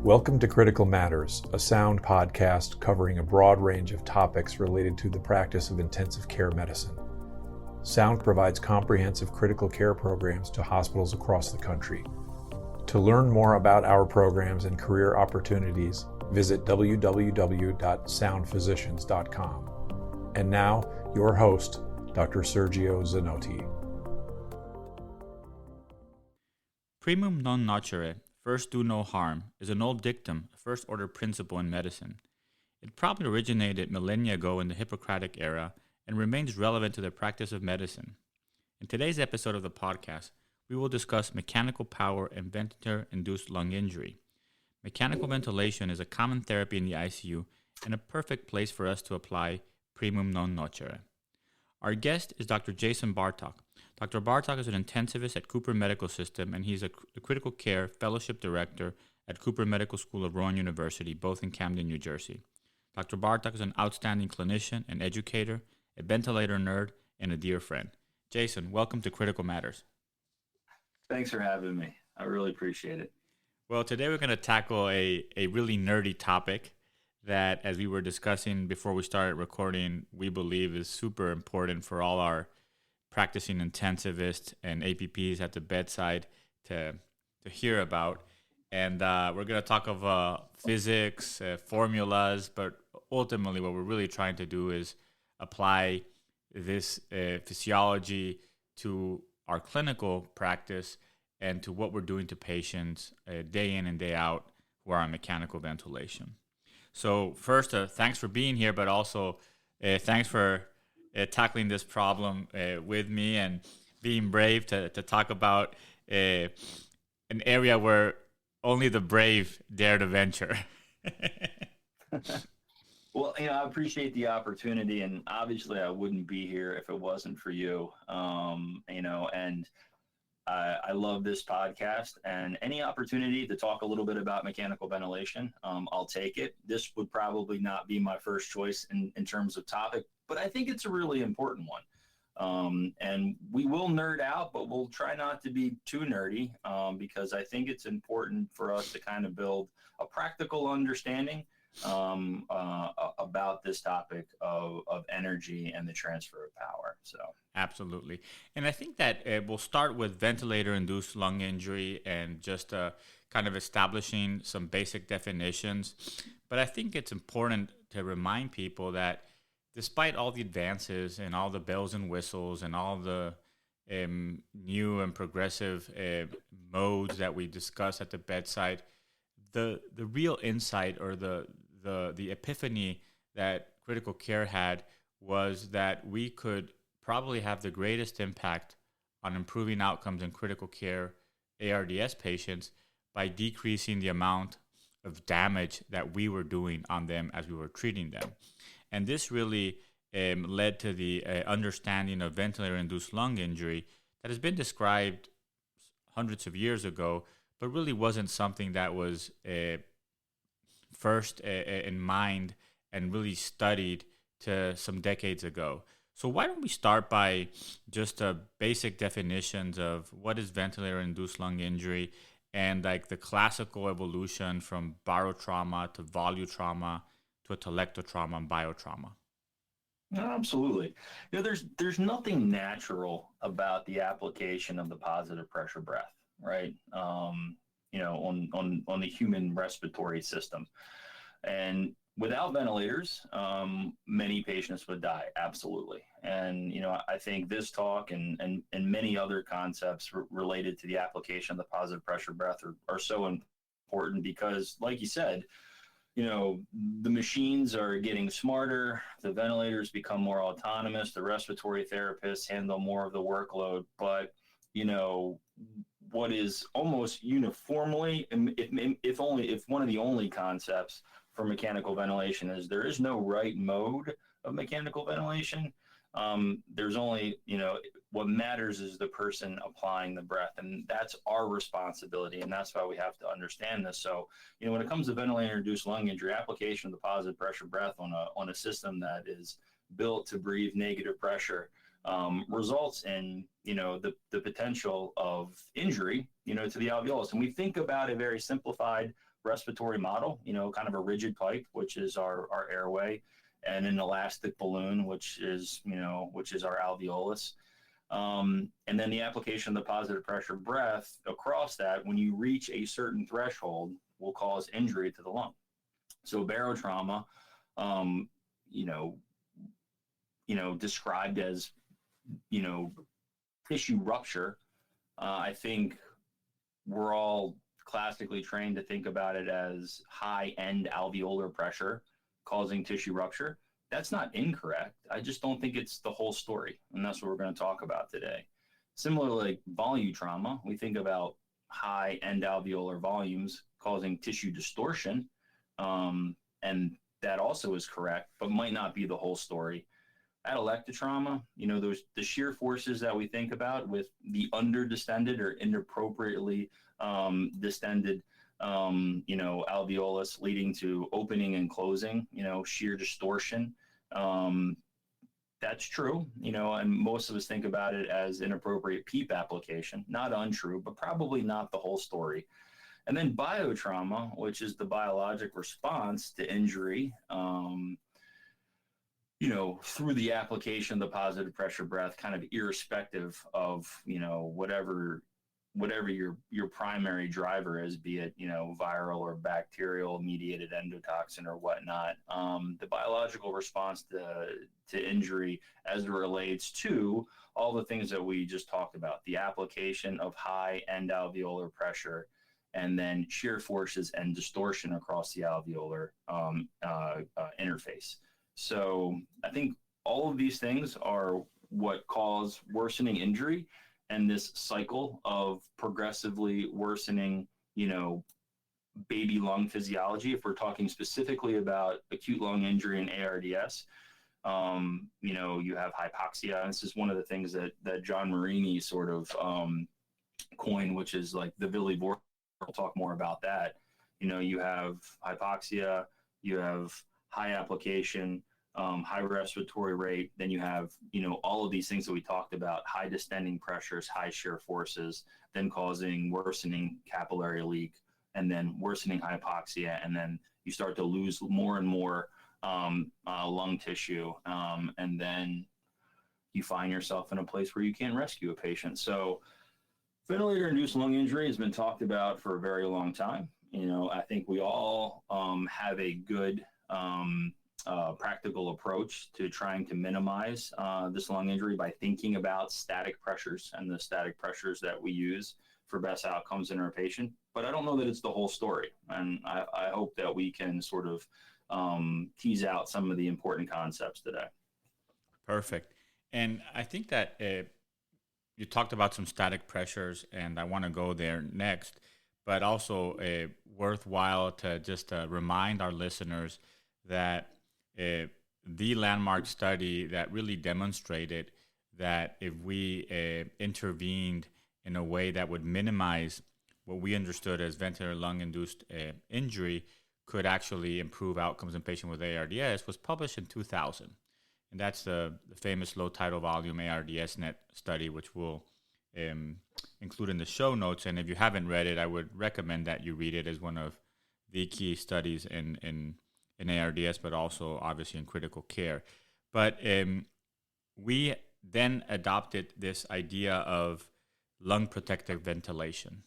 Welcome to Critical Matters, a sound podcast covering a broad range of topics related to the practice of intensive care medicine. Sound provides comprehensive critical care programs to hospitals across the country. To learn more about our programs and career opportunities, visit www.soundphysicians.com. And now, your host, Dr. Sergio Zanotti. Primum non nocere, first do no harm, is an old dictum, a first-order principle in medicine. It probably originated millennia ago in the Hippocratic era and remains relevant to the practice of medicine. In today's episode of the podcast, we will discuss mechanical power and ventilator-induced lung injury. Mechanical ventilation is a common therapy in the ICU and a perfect place for us to apply primum non nocere. Our guest is Dr. Jason Bartock. Dr. Bartock is an intensivist at Cooper Medical System, and he's a critical care fellowship director at Cooper Medical School of Rowan University, both in Camden, New Jersey. Dr. Bartock is an outstanding clinician and educator, a ventilator nerd, and a dear friend. Jason, welcome to Critical Matters. Thanks for having me. I really appreciate it. Well, today we're going to tackle a really nerdy topic that, as we were discussing before we started recording, we believe is super important for all our practicing intensivists and APPs at the bedside to hear about. And we're going to talk of physics, formulas, but ultimately what we're really trying to do is apply this physiology to our clinical practice and to what we're doing to patients day in and day out who are on mechanical ventilation. So first, thanks for being here, but also thanks for tackling this problem with me and being brave to talk about an area where only the brave dare to venture. Well, I appreciate the opportunity, and obviously I wouldn't be here if it wasn't for you, and I love this podcast, and any opportunity to talk a little bit about mechanical ventilation, I'll take it. This would probably not be my first choice in terms of topic, but I think it's a really important one. And we will nerd out, but we'll try not to be too nerdy because I think it's important for us to kind of build a practical understanding about this topic of energy and the transfer of power. So absolutely. And I think that we'll start with ventilator-induced lung injury and just kind of establishing some basic definitions. But I think it's important to remind people that despite all the advances and all the bells and whistles and all the new and progressive modes that we discuss at the bedside, the real insight or the epiphany that critical care had was that we could probably have the greatest impact on improving outcomes in critical care ARDS patients by decreasing the amount of damage that we were doing on them as we were treating them. And this really led to the understanding of ventilator-induced lung injury that has been described hundreds of years ago, but really wasn't something that was first in mind and really studied to some decades ago. So why don't we start by just basic definitions of what is ventilator-induced lung injury and like the classical evolution from barotrauma to volutrauma to atelectotrauma and biotrauma. Absolutely. There's nothing natural about the application of the positive pressure breath, right? On the human respiratory system. And without ventilators, many patients would die. Absolutely. And, I think this talk and many other concepts related to the application of the positive pressure breath are so important because, like you said, the machines are getting smarter, the ventilators become more autonomous, the respiratory therapists handle more of the workload, but, what is almost uniformly, if one of the only concepts for mechanical ventilation is there is no right mode of mechanical ventilation. There's only, what matters is the person applying the breath, and that's our responsibility, and that's why we have to understand this. So, when it comes to ventilator-induced lung injury, application of the positive pressure breath on a system that is built to breathe negative pressure results in, the potential of injury, to the alveolus. And we think about a very simplified respiratory model, kind of a rigid pipe, which is our airway, and an elastic balloon, which is our alveolus. And then the application of the positive pressure breath across that, when you reach a certain threshold, will cause injury to the lung. So barotrauma, described as, tissue rupture. I think we're all classically trained to think about it as high end alveolar pressure causing tissue rupture. That's not incorrect. I just don't think it's the whole story. And that's what we're going to talk about today. Similarly, like volume trauma, we think about high end alveolar volumes causing tissue distortion. And that also is correct, but might not be the whole story. Atelectotrauma, those the shear forces that we think about with the underdistended or inappropriately distended, alveolus leading to opening and closing, shear distortion. That's true, and most of us think about it as inappropriate PEEP application. Not untrue, but probably not the whole story. And then biotrauma, which is the biologic response to injury, through the application of the positive pressure breath, kind of irrespective of, whatever your primary driver is, be it, viral or bacterial mediated endotoxin or whatnot. The biological response to injury as it relates to all the things that we just talked about, the application of high end alveolar pressure, and then shear forces and distortion across the alveolar interface. So I think all of these things are what cause worsening injury, and this cycle of progressively worsening, baby lung physiology. If we're talking specifically about acute lung injury and ARDS, you have hypoxia. This is one of the things that John Marini sort of coined, which is like the VILI vortex. We'll talk more about that. You have hypoxia, you have high application, high respiratory rate. Then you have, all of these things that we talked about, high distending pressures, high shear forces, then causing worsening capillary leak, and then worsening hypoxia. And then you start to lose more and more lung tissue. And then you find yourself in a place where you can't rescue a patient. So ventilator-induced lung injury has been talked about for a very long time. I think we all have a good practical approach to trying to minimize this lung injury by thinking about static pressures and the static pressures that we use for best outcomes in our patient. But I don't know that it's the whole story. And I hope that we can sort of tease out some of the important concepts today. Perfect. And I think that you talked about some static pressures, and I want to go there next, but also worthwhile to just remind our listeners that the landmark study that really demonstrated that if we intervened in a way that would minimize what we understood as ventilator lung-induced injury could actually improve outcomes in patients with ARDS was published in 2000. And that's the famous low tidal volume ARDS-NET study, which we'll include in the show notes. And if you haven't read it, I would recommend that you read it as one of the key studies in ARDS, but also obviously in critical care. But we then adopted this idea of lung protective ventilation,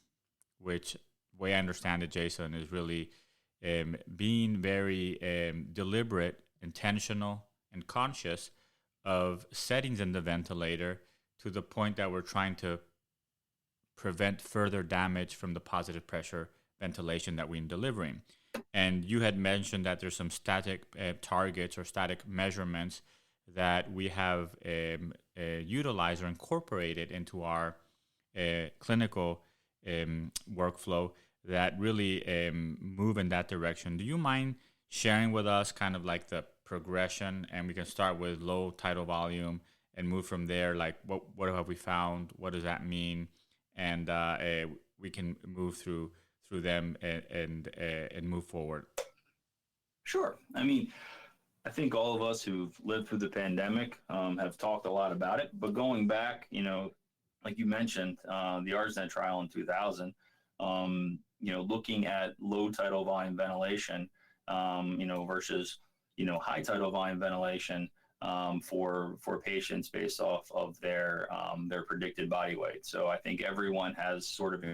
which, the way I understand it, Jason, is really being very deliberate, intentional, and conscious of settings in the ventilator to the point that we're trying to prevent further damage from the positive pressure ventilation that we're delivering. And you had mentioned that there's some static targets or static measurements that we have utilized or incorporated into our clinical workflow that really move in that direction. Do you mind sharing with us kind of like the progression, and we can start with low tidal volume and move from there, like what have we found, what does that mean, and we can move through them and move forward. Sure. I mean, I think all of us who've lived through the pandemic have talked a lot about it, but going back, like you mentioned, the ARDS-NET trial in 2000, looking at low tidal volume ventilation, versus, high tidal volume ventilation for patients based off of their predicted body weight. So I think everyone has sort of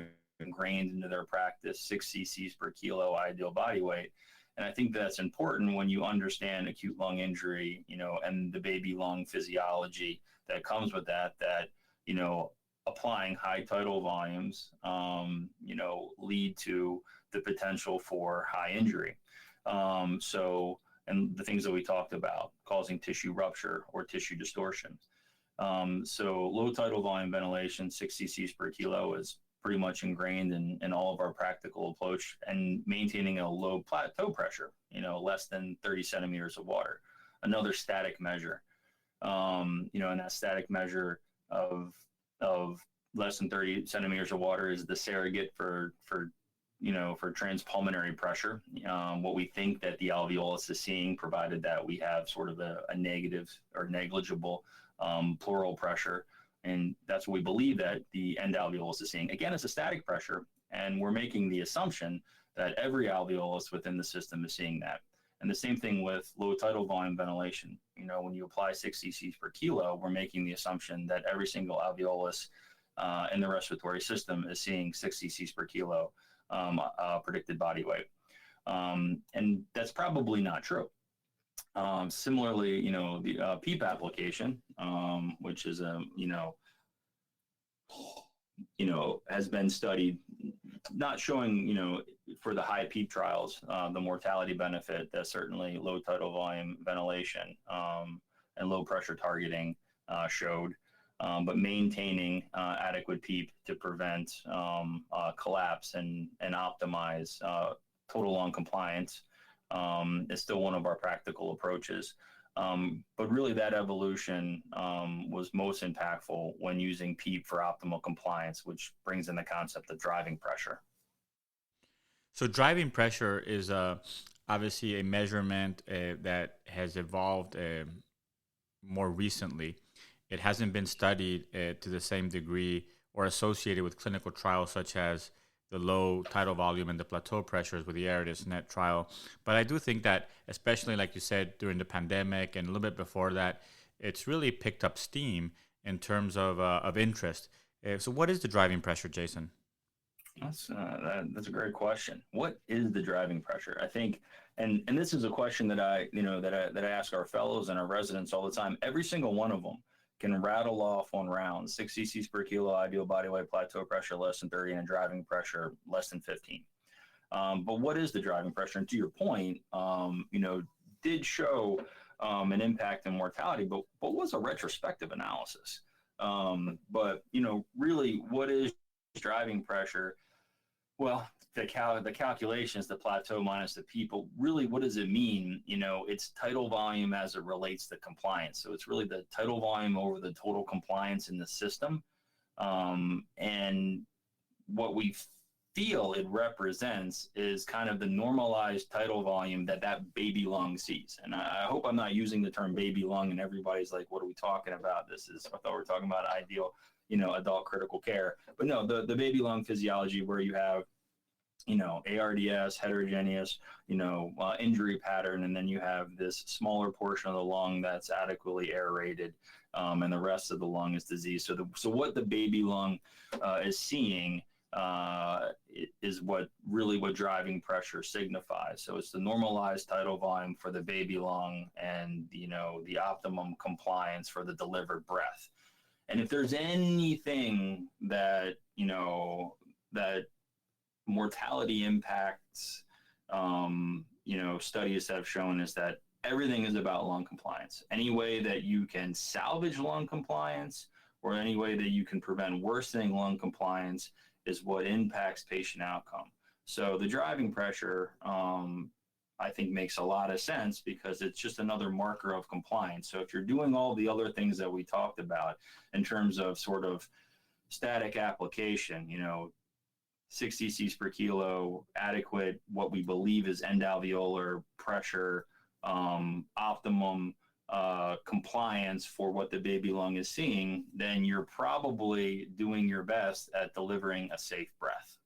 ingrained into their practice 6 cc's per kilo ideal body weight. And I think that's important when you understand acute lung injury, and the baby lung physiology that comes with that, applying high tidal volumes, lead to the potential for high injury. And the things that we talked about, causing tissue rupture or tissue distortion. So low tidal volume ventilation, 6 cc's per kilo, is pretty much ingrained in all of our practical approach, and maintaining a low plateau pressure, less than 30 centimeters of water. Another static measure, and that static measure of less than 30 centimeters of water is the surrogate for transpulmonary pressure, what we think that the alveolus is seeing, provided that we have sort of a negative or negligible pleural pressure. And that's what we believe that the end alveolus is seeing. Again, it's a static pressure, and we're making the assumption that every alveolus within the system is seeing that. And the same thing with low tidal volume ventilation. When you apply 6 cc's per kilo, we're making the assumption that every single alveolus in the respiratory system is seeing 6 cc's per kilo predicted body weight. And that's probably not true. Similarly, the PEEP application, which is has been studied, not showing, for the high PEEP trials, the mortality benefit that certainly low tidal volume ventilation and low pressure targeting showed, but maintaining adequate PEEP to prevent collapse and optimize total lung compliance is still one of our practical approaches. But really that evolution was most impactful when using PEEP for optimal compliance, which brings in the concept of driving pressure. So driving pressure is obviously a measurement that has evolved more recently. It hasn't been studied to the same degree or associated with clinical trials such as the low tidal volume and the plateau pressures with the ARIDIS-NET trial. But I do think that, especially like you said, during the pandemic and a little bit before that, it's really picked up steam in terms of interest. So what is the driving pressure, Jason? That's a great question. What is the driving pressure? I think, and this is a question that I ask our fellows and our residents all the time. Every single one of them can rattle off on rounds: 6 cc's per kilo ideal body weight, plateau pressure less than 30, and driving pressure less than 15. But what is the driving pressure? And to your point, did show an impact in mortality, but was a retrospective analysis. But really, what is driving pressure? Well, the calculations, the plateau minus the people, really, what does it mean? It's tidal volume as it relates to compliance. So it's really the tidal volume over the total compliance in the system. And what we feel it represents is kind of the normalized tidal volume that baby lung sees. And I hope I'm not using the term baby lung and everybody's like, what are we talking about? I thought we were talking about ideal, adult critical care. But no, the baby lung physiology, where you have, ARDS, heterogeneous, injury pattern, and then you have this smaller portion of the lung that's adequately aerated, and the rest of the lung is diseased. So what the baby lung is seeing is what driving pressure signifies. So it's the normalized tidal volume for the baby lung, and the optimum compliance for the delivered breath. And if there's anything that that mortality impacts, studies have shown, is that everything is about lung compliance. Any way that you can salvage lung compliance, or any way that you can prevent worsening lung compliance, is what impacts patient outcome. So the driving pressure, I think, makes a lot of sense, because it's just another marker of compliance. So if you're doing all the other things that we talked about in terms of sort of static application, 6 cc's per kilo, adequate, what we believe is end alveolar pressure, optimum compliance for what the baby lung is seeing, then you're probably doing your best at delivering a safe breath.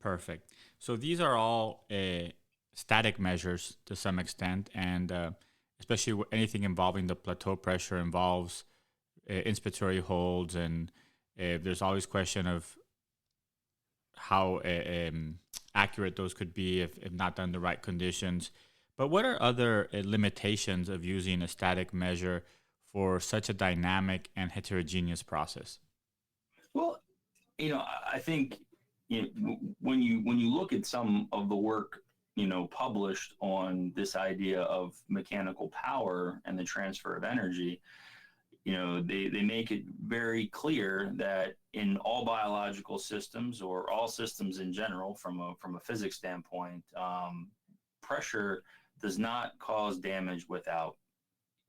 Perfect. So these are all static measures to some extent, and especially anything involving the plateau pressure involves inspiratory holds, and there's always question of how accurate those could be if not done in the right conditions. But what are other limitations of using a static measure for such a dynamic and heterogeneous process? Well, I think when you look at some of the work published on this idea of mechanical power and the transfer of energy, they make it very clear that in all biological systems, or all systems in general, from a physics standpoint, pressure does not cause damage without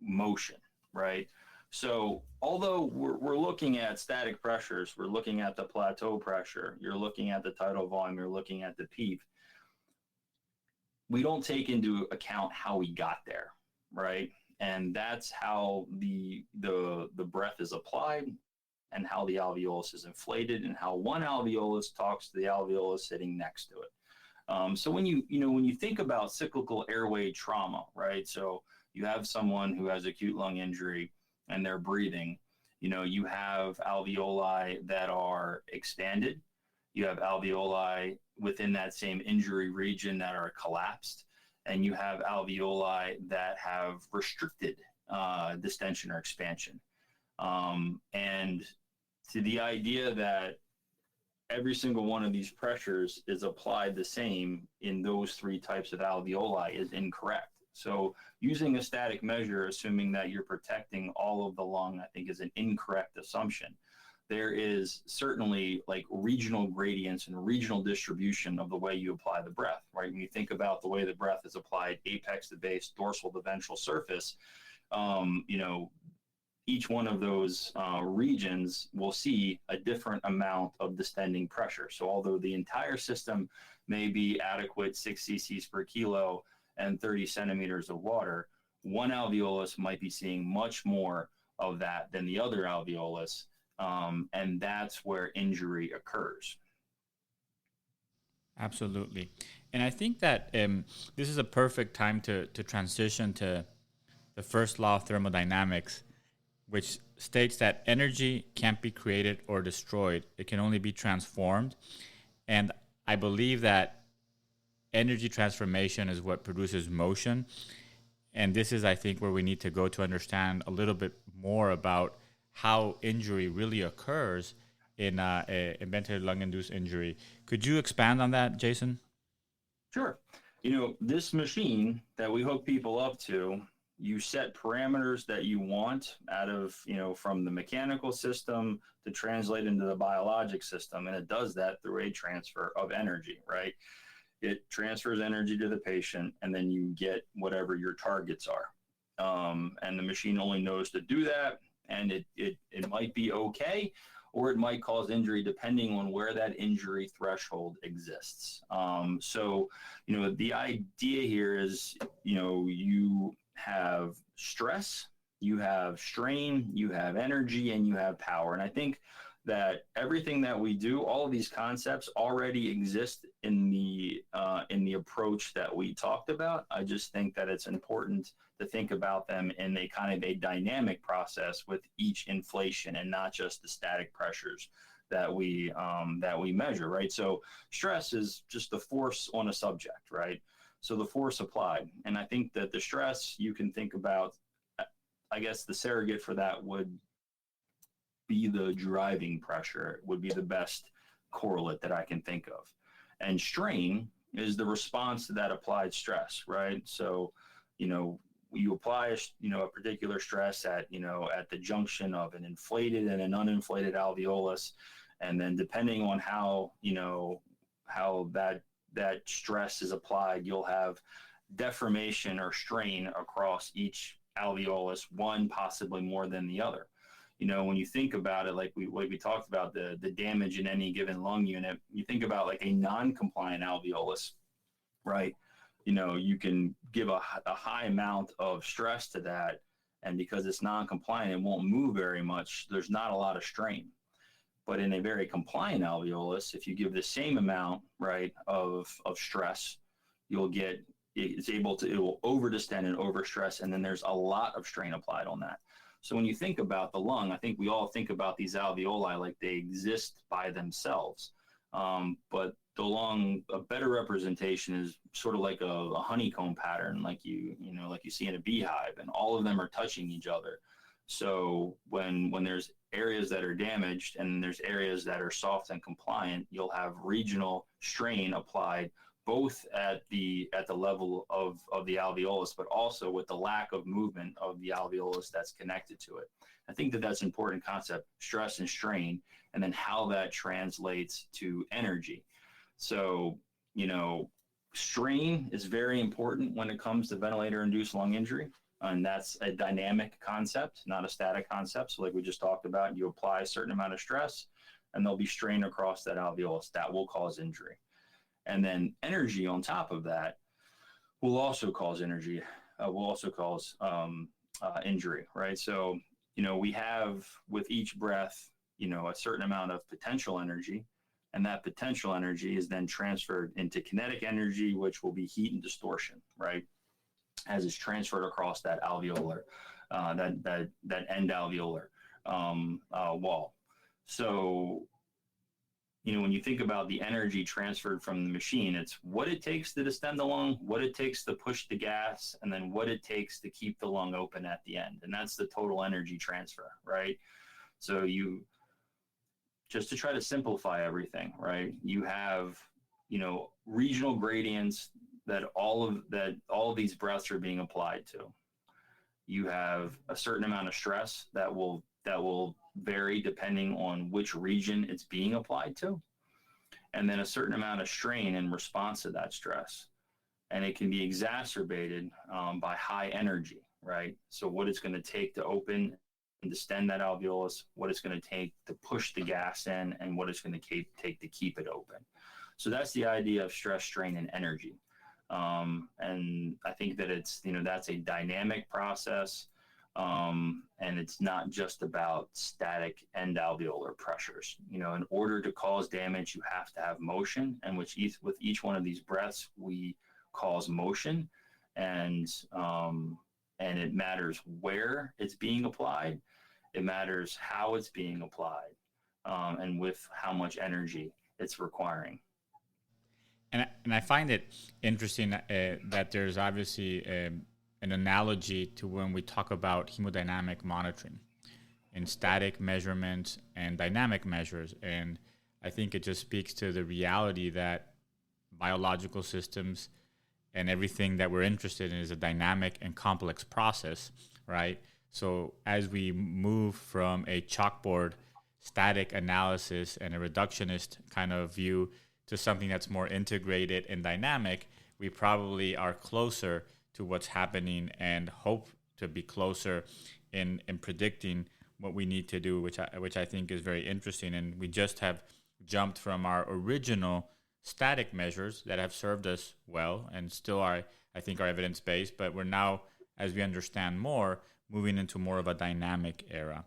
motion, right? So although we're looking at static pressures, we're looking at the plateau pressure, you're looking at the tidal volume, you're looking at the PEEP, we don't take into account how we got there, right? And that's how the breath is applied, and how the alveolus is inflated, and how one alveolus talks to the alveolus sitting next to it. So when you think about cyclical airway trauma, right? So you have someone who has acute lung injury and they're breathing. You have alveoli that are expanded. You have alveoli within that same injury region that are collapsed, and you have alveoli that have restricted distension or expansion. And to the idea that every single one of these pressures is applied the same in those three types of alveoli is incorrect. So using a static measure, assuming that you're protecting all of the lung, I think is an incorrect assumption. There is certainly like regional gradients and regional distribution of the way you apply the breath, right? When you think about the way the breath is applied, apex to base, dorsal to ventral surface, each one of those regions will see a different amount of distending pressure. So although the entire system may be adequate 6 cc's per kilo and 30 centimeters of water, one alveolus might be seeing much more of that than the other alveolus, and that's where injury occurs. Absolutely. And I think that this is a perfect time to transition to the first law of thermodynamics, which states that energy can't be created or destroyed. It can only be transformed. And I believe that energy transformation is what produces motion. And this is, I think, where we need to go to understand a little bit more about how injury really occurs in a ventilated lung-induced injury. Could you expand on that, Jason? Sure. This machine that we hook people up to, you set parameters that you want out of, from the mechanical system to translate into the biologic system. And it does that through a transfer of energy, right? It transfers energy to the patient, and then you get whatever your targets are. And the machine only knows to do that. And it might be okay, or it might cause injury depending on where that injury threshold exists. So, the idea here is, you have stress, you have strain, you have energy, and you have power. And I think that everything that we do, all of these concepts already exist in the approach that we talked about. I just think that it's important to think about them in a kind of a dynamic process with each inflation, and not just the static pressures that we measure, right? So stress is just the force on a subject, right? So the force applied. And I think that the stress, you can think about, I guess the surrogate for that would be the driving pressure, would be the best correlate that I can think of. And strain is the response to that applied stress, right? So, you apply a particular stress at the junction of an inflated and an uninflated alveolus, and then depending on how that stress is applied, you'll have deformation or strain across each alveolus, one possibly more than the other. When you think about it, like we talked about the damage in any given lung unit, you think about like a non-compliant alveolus, right? You can give a high amount of stress to that, and because it's non-compliant, it won't move very much. There's not a lot of strain. But in a very compliant alveolus, if you give the same amount, right, of stress, you'll get, it will overdistend and overstress, and then there's a lot of strain applied on that. So when you think about the lung, I think we all think about these alveoli like they exist by themselves. But the lung, a better representation is sort of like a honeycomb pattern, like you see in a beehive, and all of them are touching each other. So when there's areas that are damaged and there's areas that are soft and compliant, you'll have regional strain applied both at the level of the alveolus, but also with the lack of movement of the alveolus that's connected to it. I think that that's an important concept, stress and strain, and then how that translates to energy. So, strain is very important when it comes to ventilator-induced lung injury. And that's a dynamic concept, not a static concept. So like we just talked about, you apply a certain amount of stress and there'll be strain across that alveolus. That will cause injury. And then energy on top of that will also cause injury, injury, right? So, we have with each breath, a certain amount of potential energy, and that potential energy is then transferred into kinetic energy, which will be heat and distortion, right? As it's transferred across that alveolar, that end alveolar wall. So, when you think about the energy transferred from the machine, it's what it takes to distend the lung, what it takes to push the gas, and then what it takes to keep the lung open at the end. And that's the total energy transfer, right? So just to try to simplify everything, right? You have, regional gradients that all of these breaths are being applied to. You have a certain amount of stress that will vary depending on which region it's being applied to, and then a certain amount of strain in response to that stress. And it can be exacerbated by high energy, right? So what it's going to take to open and distend that alveolus, what it's going to take to push the gas in, and what it's going to take to keep it open. So that's the idea of stress, strain, and energy. And I think that it's, that's a dynamic process. And it's not just about static end alveolar pressures. In order to cause damage, you have to have motion, and with each one of these breaths, we cause motion, and it matters where it's being applied. It matters how it's being applied, and with how much energy it's requiring. And I find it interesting that there's obviously an analogy to when we talk about hemodynamic monitoring in static measurements and dynamic measures. And I think it just speaks to the reality that biological systems and everything that we're interested in is a dynamic and complex process, right? So as we move from a chalkboard static analysis and a reductionist kind of view to something that's more integrated and dynamic, we probably are closer to what's happening and hope to be closer in predicting what we need to do, which I think is very interesting. And we just have jumped from our original static measures that have served us well and still are, I think, are evidence-based, but we're now, as we understand more, moving into more of a dynamic area.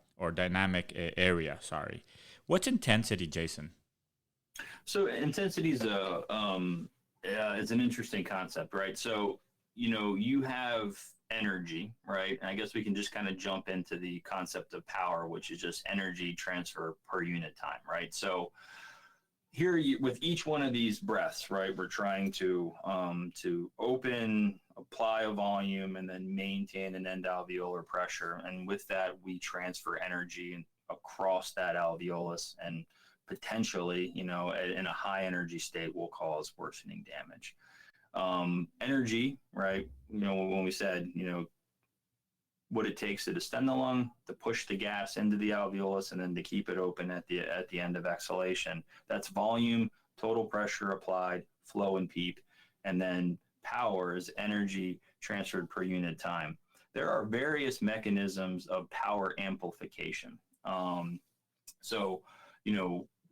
What's intensity, Jason? So intensity is an interesting concept, right? So, you have energy, right? And I guess we can just kind of jump into the concept of power, which is just energy transfer per unit time, right? So here with each one of these breaths, right, we're trying to open, apply a volume, and then maintain an end alveolar pressure. And with that, we transfer energy across that alveolus, and potentially, in a high energy state will cause worsening damage. Energy, right? When we said, what it takes to distend the lung, to push the gas into the alveolus, and then to keep it open at the end of exhalation. That's volume, total pressure applied, flow and PEEP, and then power is energy transferred per unit time. There are various mechanisms of power amplification. So,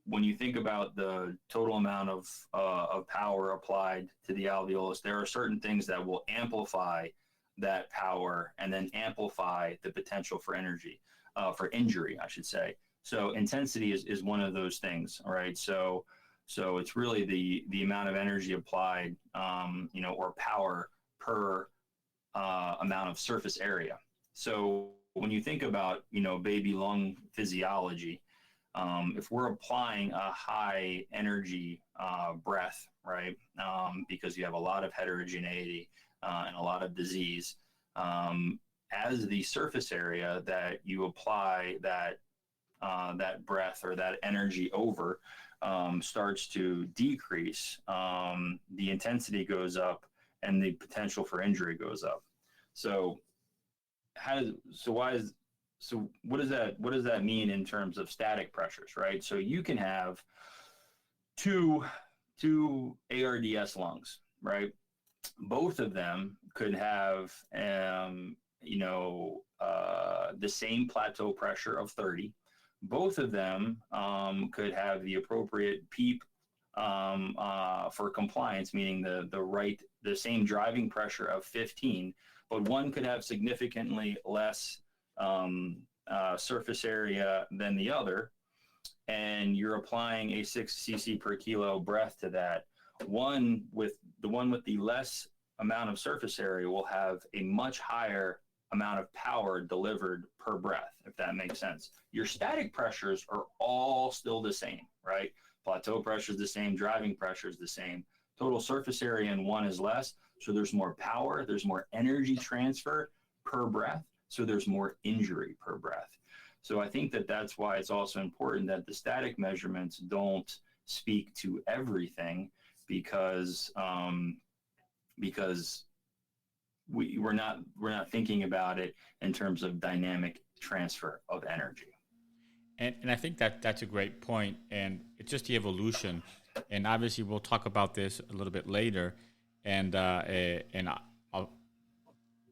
when you think about the total amount of power applied to the alveolus, there are certain things that will amplify that power and then amplify the potential for injury, I should say. So intensity is one of those things, all right? So it's really the amount of energy applied, or power per amount of surface area. So when you think about, baby lung physiology, if we're applying a high energy breath, right, because you have a lot of heterogeneity and a lot of disease, as the surface area that you apply that breath or that energy over starts to decrease, the intensity goes up and the potential for injury goes up. So what does that mean in terms of static pressures, right? So you can have two ARDS lungs, right? Both of them could have the same plateau pressure of 30. Both of them could have the appropriate PEEP for compliance, meaning the same driving pressure of 15, but one could have significantly less surface area than the other, and you're applying a 6 cc per kilo breath to that. The one with the less amount of surface area will have a much higher amount of power delivered per breath, if that makes sense. Your static pressures are all still the same, right? Plateau pressure is the same, driving pressure is the same. Total surface area in one is less, so there's more power, there's more energy transfer per breath, so there's more injury per breath. So I think that's why it's also important that the static measurements don't speak to everything, because we're not thinking about it in terms of dynamic transfer of energy. And I think that's a great point, and it's just the evolution. And obviously, we'll talk about this a little bit later. And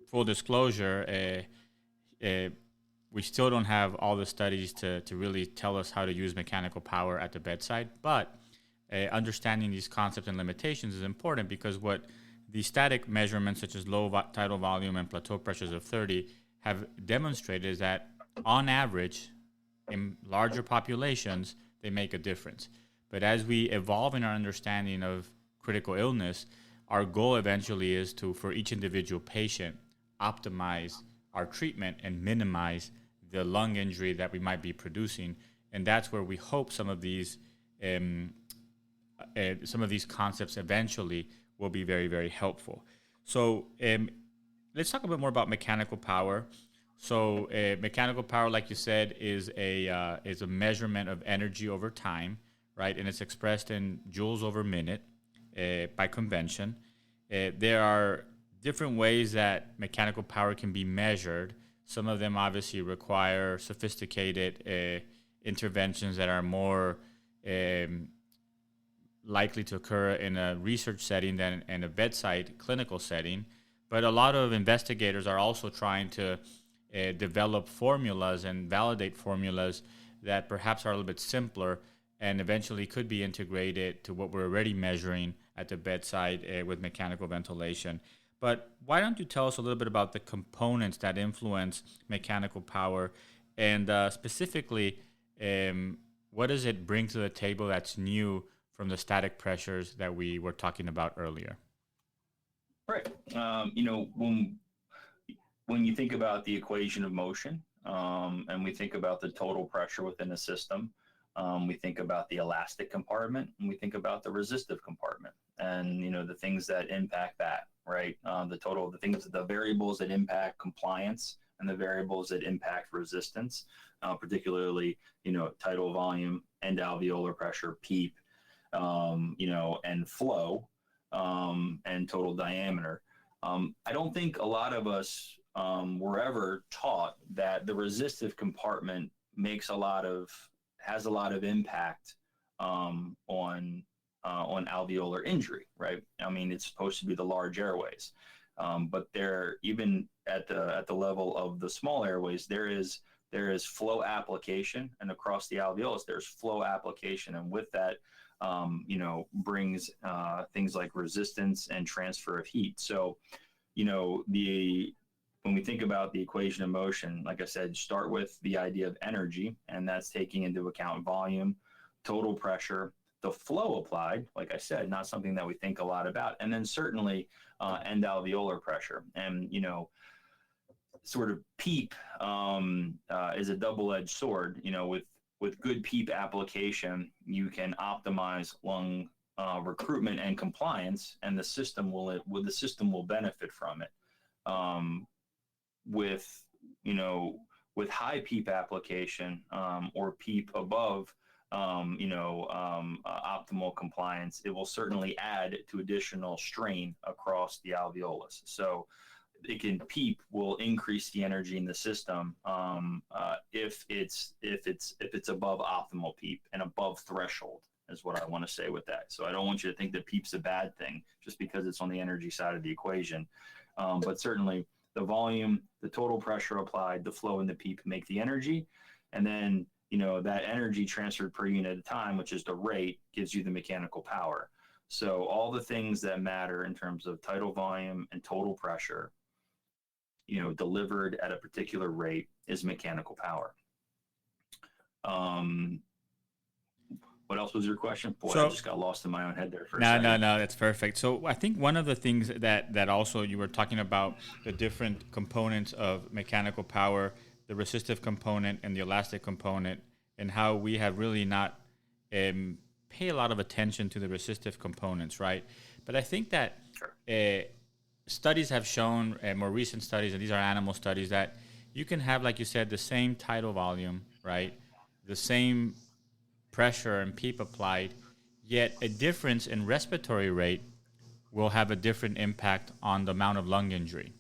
full disclosure, we still don't have all the studies to really tell us how to use mechanical power at the bedside. But understanding these concepts and limitations is important, because what the static measurements, such as low tidal volume and plateau pressures of 30, have demonstrated is that, on average, in larger populations, they make a difference. But as we evolve in our understanding of critical illness, our goal eventually is to, for each individual patient, optimize our treatment and minimize the lung injury that we might be producing. And that's where we hope some of these concepts eventually will be very, very helpful. So let's talk a bit more about mechanical power. So mechanical power, like you said, is a measurement of energy over time, right? And it's expressed in joules over minute by convention. There are different ways that mechanical power can be measured. Some of them obviously require sophisticated interventions that are more likely to occur in a research setting than in a bedside clinical setting. But a lot of investigators are also trying to develop formulas and validate formulas that perhaps are a little bit simpler and eventually could be integrated to what we're already measuring at the bedside with mechanical ventilation. But why don't you tell us a little bit about the components that influence mechanical power, and specifically, what does it bring to the table that's new from the static pressures that we were talking about earlier? Right. When you think about the equation of motion, and we think about the total pressure within a system, we think about the elastic compartment, and we think about the resistive compartment, and the things that impact that, right? The variables that impact compliance and the variables that impact resistance, particularly tidal volume, end alveolar pressure, PEEP, and flow, and total diameter. I don't think a lot of us were ever taught that the resistive compartment has a lot of impact on alveolar injury, right? I mean, it's supposed to be the large airways, but there, even at the level of the small airways, there is flow application, and across the alveolus there's flow application, and with that, brings things like resistance and transfer of heat. So, when we think about the equation of motion, like I said, start with the idea of energy, and that's taking into account volume, total pressure, the flow applied, like I said, not something that we think a lot about, and then certainly end alveolar pressure. And, sort of PEEP is a double-edged sword. With good PEEP application, you can optimize lung recruitment and compliance, and the system will benefit from it. With high PEEP application or PEEP above optimal compliance, it will certainly add to additional strain across the alveolus. So PEEP will increase the energy in the system if it's above optimal PEEP and above threshold, is what I want to say with that. So I don't want you to think that PEEP's a bad thing just because it's on the energy side of the equation. But certainly the volume, the total pressure applied, the flow, and the PEEP make the energy. And then, that energy transferred per unit of time, which is the rate, gives you the mechanical power. So all the things that matter in terms of tidal volume and total pressure, delivered at a particular rate is mechanical power. What else was your question? Boy, I just got lost in my own head there for a second. No, that's perfect. So I think one of the things that also you were talking about, the different components of mechanical power, the resistive component and the elastic component, and how we have really not pay a lot of attention to the resistive components, right? But I think that studies have shown, more recent studies, and these are animal studies, that you can have, like you said, the same tidal volume, right? The same pressure and PEEP applied, yet a difference in respiratory rate will have a different impact on the amount of lung injury.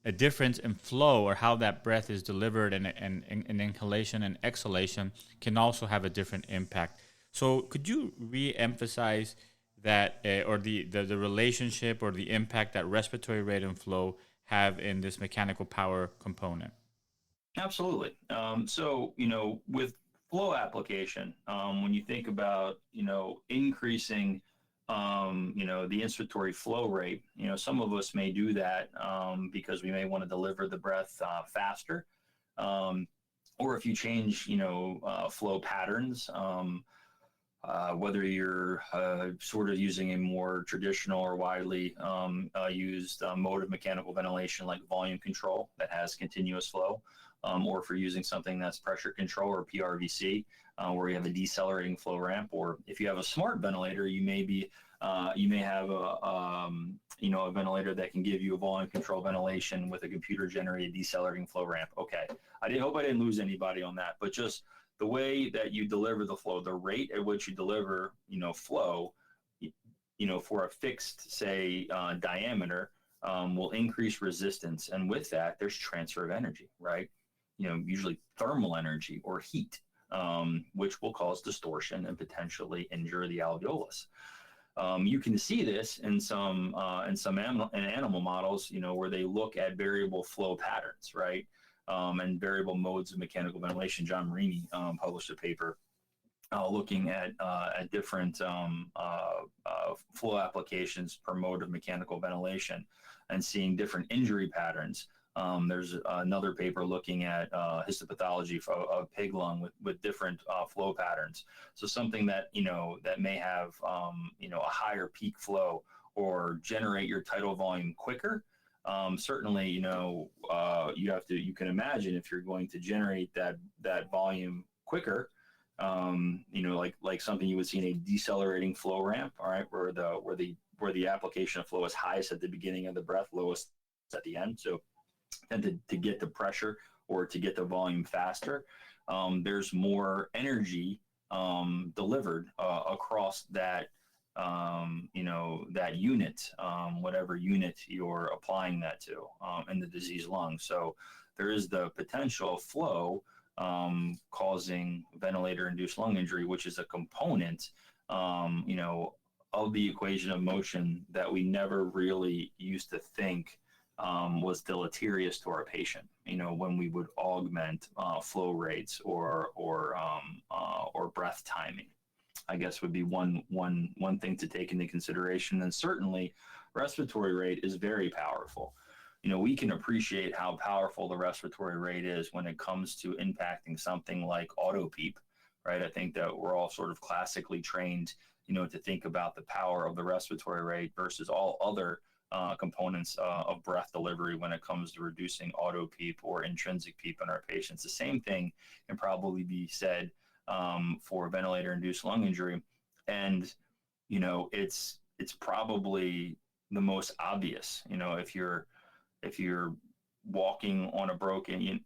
A difference in flow, or how that breath is delivered, and inhalation and exhalation can also have a different impact. So could you re-emphasize that, or the relationship or the impact that respiratory rate and flow have in this mechanical power component? Absolutely. So, with flow application, when you think about, increasing, the inspiratory flow rate, some of us may do that because we may want to deliver the breath faster. Or if you change, flow patterns, whether you're sort of using a more traditional or widely used mode of mechanical ventilation like volume control that has continuous flow, or if you're using something that's pressure control or PRVC, where you have a decelerating flow ramp, or if you have a smart ventilator, you may have a ventilator that can give you a volume control ventilation with a computer generated decelerating flow ramp. Okay, I hope I didn't lose anybody on that, but just the way that you deliver the flow, the rate at which you deliver, flow, for a fixed, say, diameter, will increase resistance. And with that, there's transfer of energy, right? Usually thermal energy or heat, which will cause distortion and potentially injure the alveolus. You can see this in some animal models, where they look at variable flow patterns, right? And variable modes of mechanical ventilation. John Marini published a paper looking at different flow applications per mode of mechanical ventilation and seeing different injury patterns. There's another paper looking at histopathology of pig lung with different flow patterns. So something that that may have a higher peak flow or generate your tidal volume quicker. Certainly, you can imagine if you're going to generate that volume quicker, like something you would see in a decelerating flow ramp, all right, where the application of flow is highest at the beginning of the breath, lowest at the end. So, and to get the pressure or to get the volume faster, there's more energy delivered across that. That unit, whatever unit you're applying that to in the diseased lung. So there is the potential of flow causing ventilator-induced lung injury, which is a component, of the equation of motion that we never really used to think was deleterious to our patient. When we would augment flow rates or breath timing. I guess would be one thing to take into consideration. And certainly respiratory rate is very powerful. we can appreciate how powerful the respiratory rate is when it comes to impacting something like auto PEEP, right? I think that we're all sort of classically trained, to think about the power of the respiratory rate versus all other components of breath delivery when it comes to reducing auto PEEP or intrinsic PEEP in our patients. The same thing can probably be said for ventilator-induced lung injury, and it's probably the most obvious. If you're walking on a broken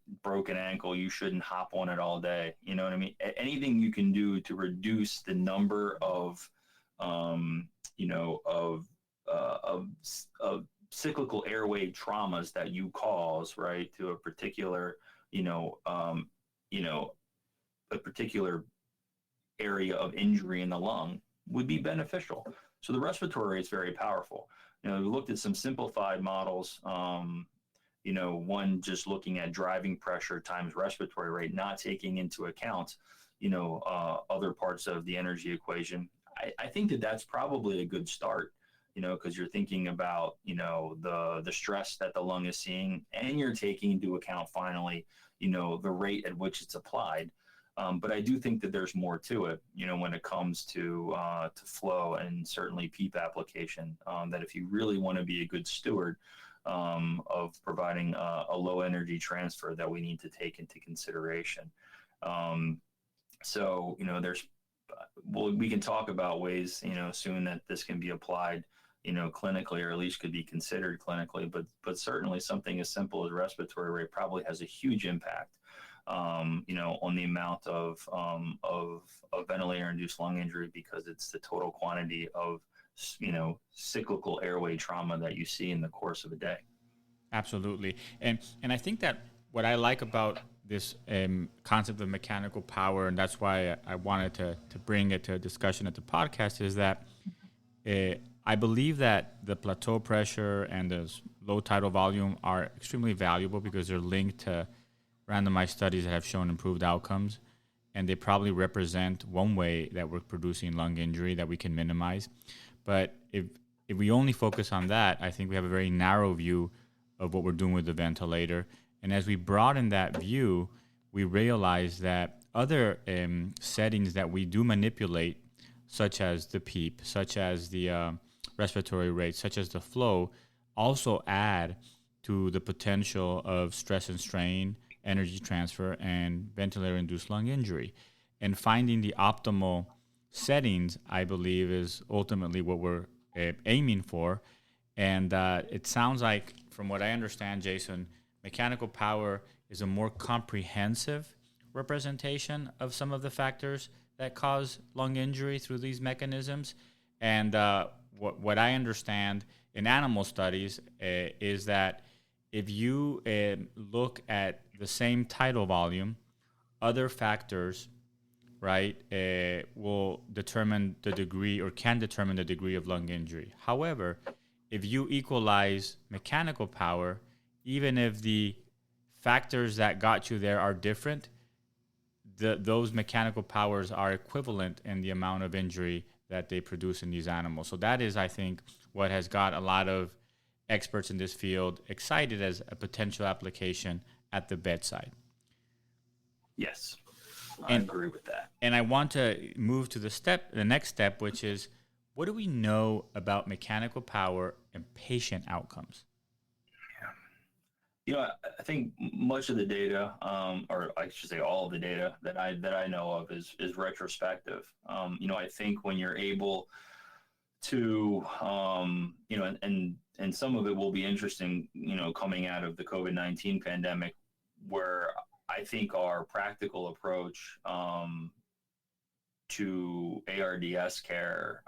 ankle, you shouldn't hop on it all day. You know what I mean? Anything you can do to reduce the number of of cyclical airway traumas that you cause, right, to a particular a particular area of injury in the lung would be beneficial. So the respiratory is very powerful. We looked at some simplified models. One just looking at driving pressure times respiratory rate, not taking into account, other parts of the energy equation. I think that that's probably a good start, because you're thinking about, the stress that the lung is seeing, and you're taking into account finally, the rate at which it's applied. But I do think that there's more to it, when it comes to flow and certainly PEEP application, that if you really want to be a good steward of providing a low energy transfer, that we need to take into consideration. We can talk about ways, soon that this can be applied, clinically, or at least could be considered clinically, but certainly something as simple as respiratory rate probably has a huge impact, on the amount of ventilator-induced lung injury, because it's the total quantity of, cyclical airway trauma that you see in the course of a day. Absolutely. And I think that what I like about this concept of mechanical power, and that's why I wanted to bring it to a discussion at the podcast, is that I believe that the plateau pressure and the low tidal volume are extremely valuable because they're linked to randomized studies that have shown improved outcomes, and they probably represent one way that we're producing lung injury that we can minimize. But if we only focus on that, I think we have a very narrow view of what we're doing with the ventilator. And as we broaden that view, we realize that other settings that we do manipulate, such as the PEEP, such as the respiratory rate, such as the flow, also add to the potential of stress and strain, energy transfer, and ventilator-induced lung injury. And finding the optimal settings, I believe, is ultimately what we're aiming for. And it sounds like, from what I understand, Jason, mechanical power is a more comprehensive representation of some of the factors that cause lung injury through these mechanisms. And what I understand in animal studies is that if you look at the same tidal volume, other factors, right, will determine the degree, or can determine the degree of lung injury. However, if you equalize mechanical power, even if the factors that got you there are different, those mechanical powers are equivalent in the amount of injury that they produce in these animals. So that is, I think, what has got a lot of experts in this field excited as a potential application at the bedside. Yes, I agree with that. And I want to move to the next step, which is, what do we know about mechanical power and patient outcomes? I think much of the data, or I should say all of the data that I know of is retrospective. I think when you're able to, and some of it will be interesting, coming out of the COVID-19 pandemic, where I think our practical approach to ARDS care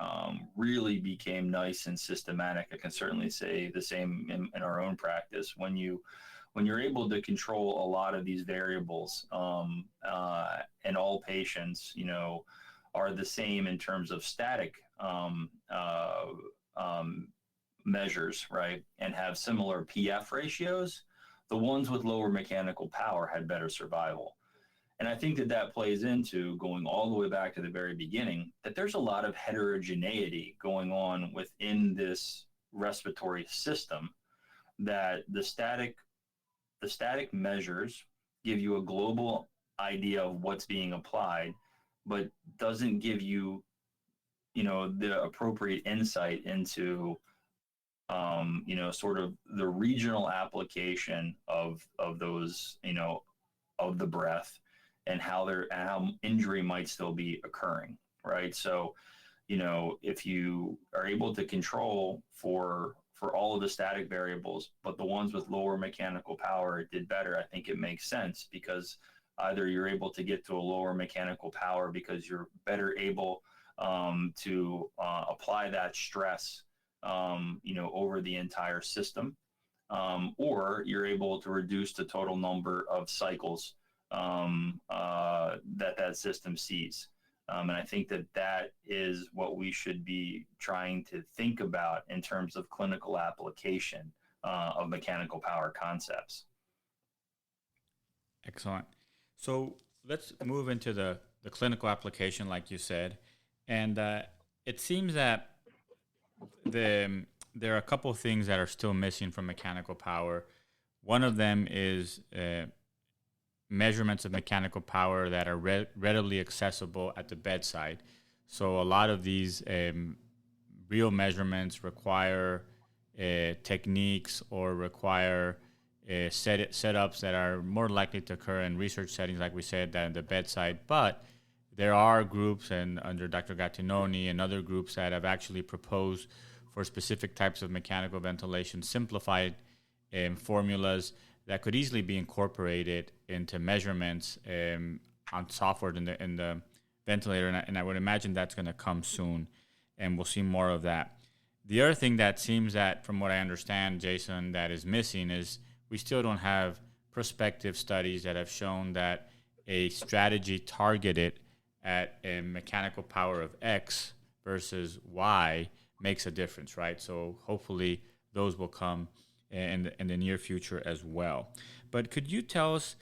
really became nice and systematic. I can certainly say the same in our own practice. When you're able to control a lot of these variables, and all patients, are the same in terms of static measures, right, and have similar PF ratios, the ones with lower mechanical power had better survival. And I think that plays into, going all the way back to the very beginning, that there's a lot of heterogeneity going on within this respiratory system that the static measures give you a global idea of what's being applied, but doesn't give you, the appropriate insight into, sort of the regional application of those, of the breath, and how injury might still be occurring, right? So, if you are able to control for all of the static variables, but the ones with lower mechanical power did better, I think it makes sense, because either you're able to get to a lower mechanical power because you're better able to apply that stress, over the entire system, or you're able to reduce the total number of cycles that system sees. And I think that is what we should be trying to think about in terms of clinical application of mechanical power concepts. Excellent. So let's move into the clinical application, like you said. And it seems that there are a couple of things that are still missing from mechanical power. One of them is measurements of mechanical power that are readily accessible at the bedside. So a lot of these real measurements require techniques or require setups that are more likely to occur in research settings, like we said, than the bedside. But there are groups, and under Dr. Gattinoni and other groups, that have actually proposed for specific types of mechanical ventilation simplified formulas that could easily be incorporated into measurements on software in the ventilator, and I would imagine that's going to come soon, and we'll see more of that. The other thing that seems that, from what I understand, Jason, that is missing is we still don't have prospective studies that have shown that a strategy targeted at a mechanical power of X versus Y makes a difference, right? So hopefully those will come in the near future as well. But could you tell us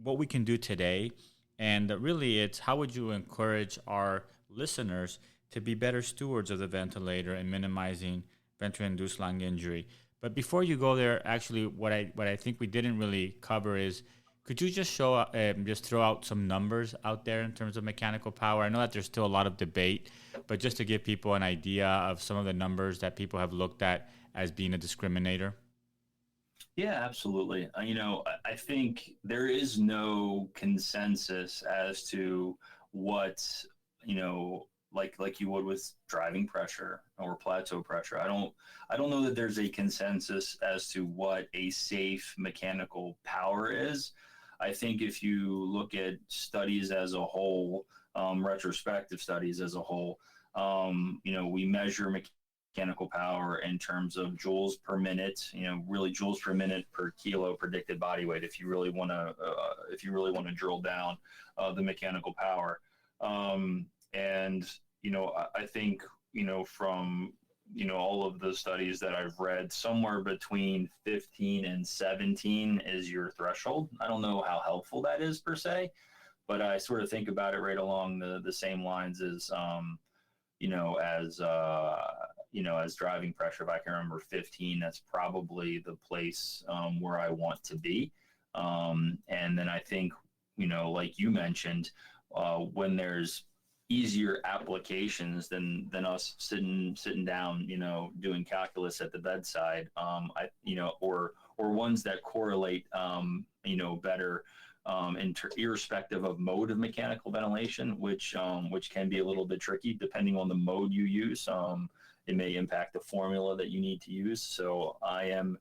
what we can do today? And really, it's how would you encourage our listeners to be better stewards of the ventilator and minimizing ventilator-induced lung injury? But before you go there, actually, what I think we didn't really cover is, could you just just throw out some numbers out there in terms of mechanical power? I know that there's still a lot of debate, but just to give people an idea of some of the numbers that people have looked at as being a discriminator. Yeah, absolutely. I think there is no consensus as to what, like you would with driving pressure or plateau pressure. I don't know that there's a consensus as to what a safe mechanical power is. I think if you look at studies as a whole, retrospective studies as a whole, we measure mechanical power in terms of joules per minute, really joules per minute per kilo predicted body weight. If you really want to drill down the mechanical power, and I think from all of the studies that I've read, somewhere between 15 and 17 is your threshold. I don't know how helpful that is per se, but I sort of think about it right along the same lines as as driving pressure. If I can remember 15, that's probably the place where I want to be. And then I think, like you mentioned, when there's easier applications than us sitting down, doing calculus at the bedside, or ones that correlate, better, irrespective of mode of mechanical ventilation, which can be a little bit tricky depending on the mode you use. It may impact the formula that you need to use. So I am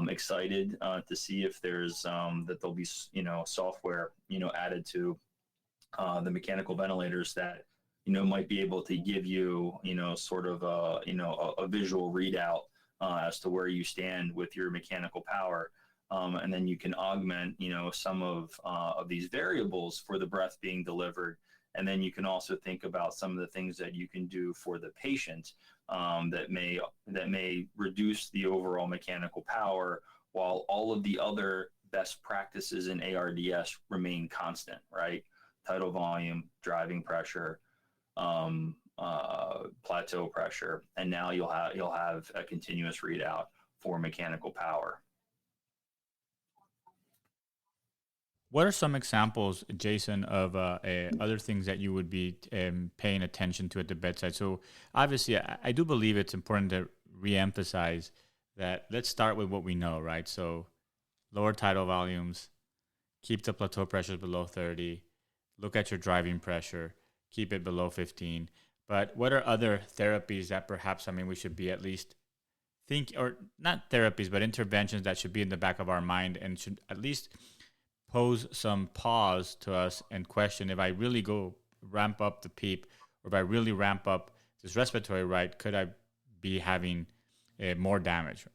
excited to see if there's that there'll be software added to the mechanical ventilators that might be able to give you sort of a visual readout as to where you stand with your mechanical power. And then you can augment, some of these variables for the breath being delivered. And then you can also think about some of the things that you can do for the patient that may reduce the overall mechanical power, while all of the other best practices in ARDS remain constant, right? Tidal volume, driving pressure, plateau pressure, and now you'll have a continuous readout for mechanical power. What are some examples, Jason, of other things that you would be paying attention to at the bedside? So obviously, I do believe it's important to reemphasize that let's start with what we know, right? So lower tidal volumes, keep the plateau pressures below 30, look at your driving pressure, keep it below 15. But what are other therapies that perhaps, we should be at least think, or not therapies, but interventions that should be in the back of our mind and should at least pose some pause to us and question, if I really go ramp up the PEEP, or if I really ramp up this respiratory rate, could I be having more damage?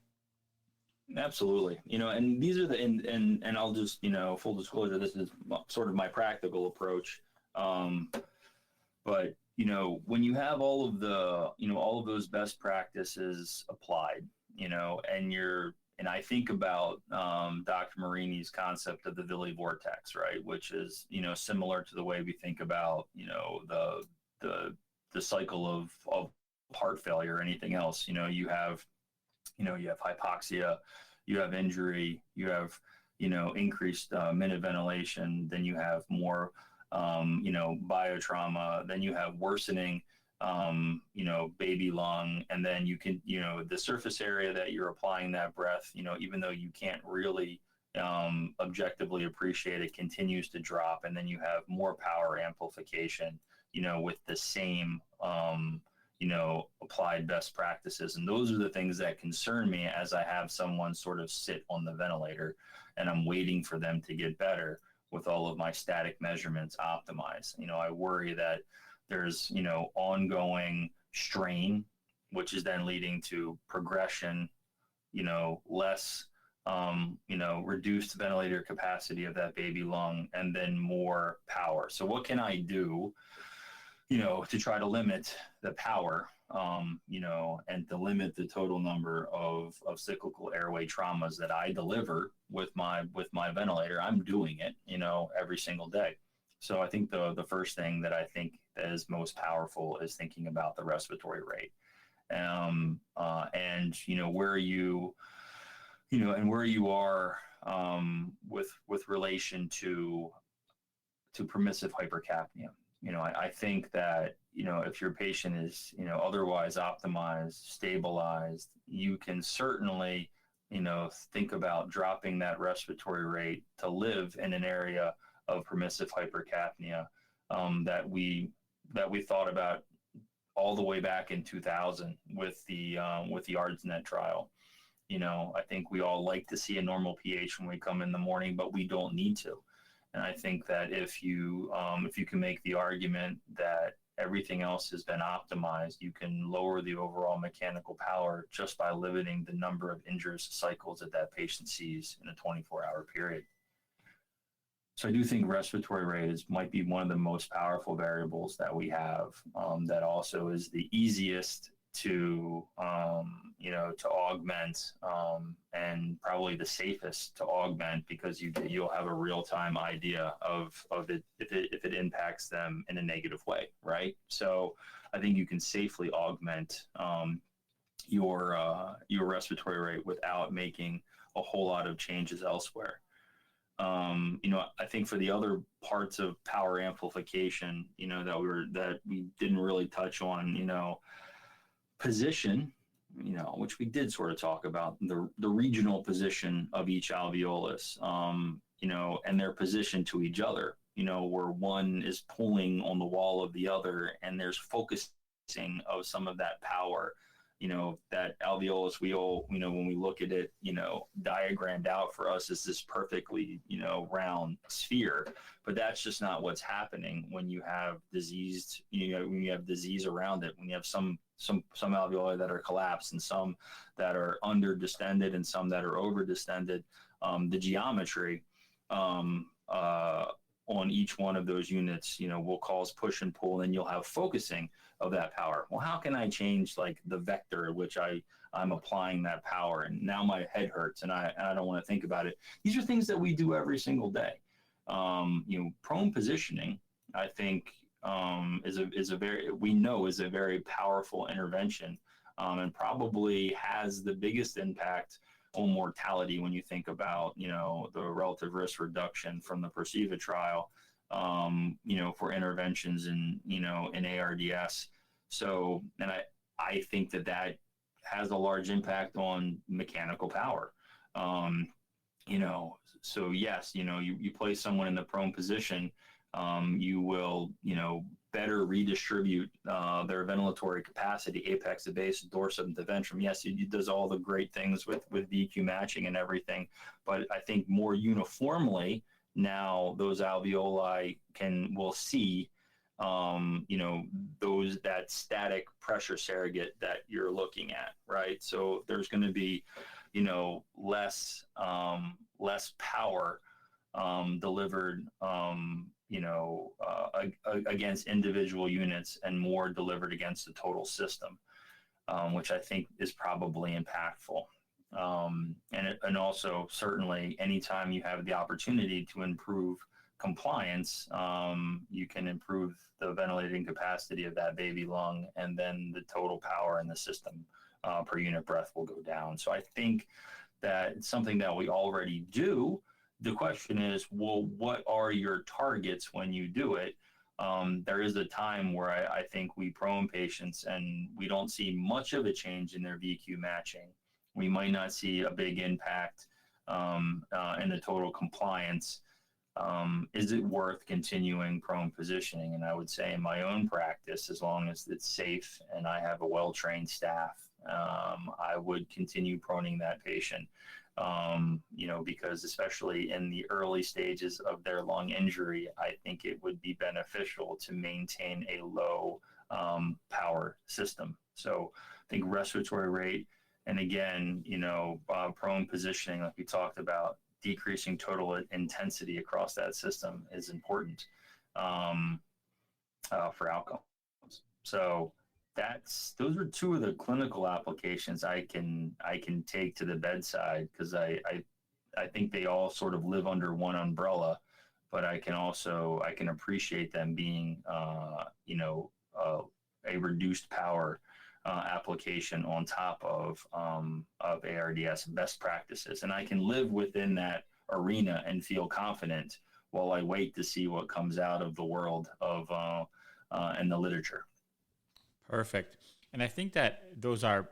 Absolutely. And these are and I'll just, full disclosure, this is sort of my practical approach. But, when you have all of those best practices applied, and I think about Dr. Marini's concept of the VILI vortex, right, which is, similar to the way we think about, the cycle of heart failure or anything else. You have hypoxia, you have injury, you have, increased minute ventilation, then you have more, biotrauma, then you have worsening, baby lung, and then you can, the surface area that you're applying that breath, even though you can't really objectively appreciate it, continues to drop, and then you have more power amplification, with the same, applied best practices. And those are the things that concern me as I have someone sort of sit on the ventilator and I'm waiting for them to get better with all of my static measurements optimized. I worry that there's, ongoing strain, which is then leading to progression, less, reduced ventilator capacity of that baby lung, and then more power. So what can I do, to try to limit the power, and to limit the total number of cyclical airway traumas that I deliver with my ventilator? I'm doing it, every single day. So I think the first thing that I think is most powerful is thinking about the respiratory rate, and where you, and where you are with relation to permissive hypercapnia. I think that, if your patient is, otherwise optimized, stabilized, you can certainly, think about dropping that respiratory rate to live in an area of permissive hypercapnia that we thought about all the way back in 2000 with the ARDSNet trial. I think we all like to see a normal pH when we come in the morning, but we don't need to. And I think that if you can make the argument that everything else has been optimized, you can lower the overall mechanical power just by limiting the number of injurious cycles that patient sees in a 24-hour period. So I do think respiratory rate might be one of the most powerful variables that we have, that also is the easiest to augment, and probably the safest to augment, because you'll have a real-time idea of it if it impacts them in a negative way, right? So I think you can safely augment your respiratory rate without making a whole lot of changes elsewhere. I think for the other parts of power amplification, that we didn't really touch on, position, which we did sort of talk about, the regional position of each alveolus, and their position to each other, where one is pulling on the wall of the other, and there's focusing of some of that power, that alveolus, we all, when we look at it, diagrammed out for us as this perfectly, round sphere, but that's just not what's happening when you have diseased, when you have disease around it, when you have some alveoli that are collapsed and some that are under distended and some that are over distended. The geometry on each one of those units, will cause push and pull, and you'll have focusing of that power. Well, how can I change like the vector at which I'm applying that power? And now my head hurts and I don't want to think about it. These are things that we do every single day. Prone positioning, I think, is a very powerful intervention and probably has the biggest impact on mortality when you think about, the relative risk reduction from the Perceiva trial, for interventions in ARDS. So, and I think that has a large impact on mechanical power. So yes, you place someone in the prone position, you will, better redistribute their ventilatory capacity, apex to base, dorsum to ventrum. Yes, it does all the great things with VQ matching and everything, but I think more uniformly now those alveoli will see, that static pressure surrogate that you're looking at, right? So there's going to be, less power delivered, against individual units and more delivered against the total system, which I think is probably impactful. And also certainly anytime you have the opportunity to improve compliance, you can improve the ventilating capacity of that baby lung, and then the total power in the system per unit breath will go down. So I think that it's something that we already do. The question is, well, what are your targets when you do it? There is a time where I think we prone patients and we don't see much of a change in their VQ matching. We might not see a big impact in the total compliance. Is it worth continuing prone positioning? And I would say in my own practice, as long as it's safe and I have a well-trained staff, I would continue proning that patient, because especially in the early stages of their lung injury, I think it would be beneficial to maintain a low power system. So I think respiratory rate, and again, prone positioning, like we talked about, decreasing total intensity across that system is important for outcomes. So those are two of the clinical applications I can take to the bedside, because I think they all sort of live under one umbrella, but I can appreciate them being a reduced power application on top of ARDS best practices, and I can live within that arena and feel confident while I wait to see what comes out of the world of and the literature. Perfect. And I think that those are